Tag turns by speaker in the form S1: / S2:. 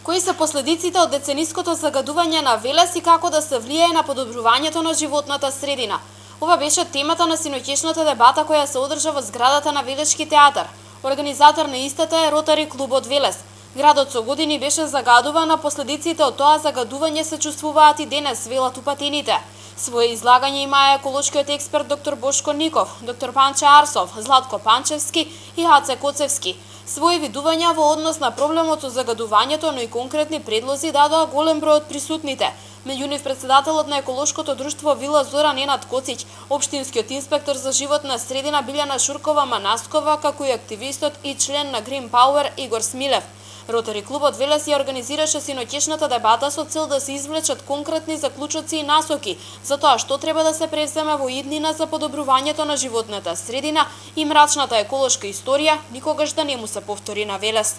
S1: Кои се последиците од децениското загадување на Велес и како да се влијае на подобрувањето на животната средина? Ова беше темата на синоќешната дебата која се одржа во зградата на Велешки театар. Организатор на истата е Ротари клубот Велес. Градот со години беше загадуван, а последиците од тоа загадување се чувствуваат и денес, велат упатените. Своје излагање имаа еколошкиот експерт доктор Бошко Ников, доктор Панче Арсов, Златко Панчевски и Хаце Коцевски. Своји видувања во однос на проблемот со загадувањето, но и конкретни предлози дадоа голем број од присутните. Меѓу нив председателот на еколошкото друштво Вила Зора Ненад Коцич, општинскиот инспектор за животна средина Билјана Шуркова Манаскова, како и активистот и член на Green Power Игор Смилев. Ротари клубот Велес ја организираше синоќешната дебата со цел да се извлечат конкретни заклучоци и насоки за тоа што треба да се преземе во иднина за подобрувањето на животната средина и мрачната еколошка историја никогаш да не му се повтори на Велес.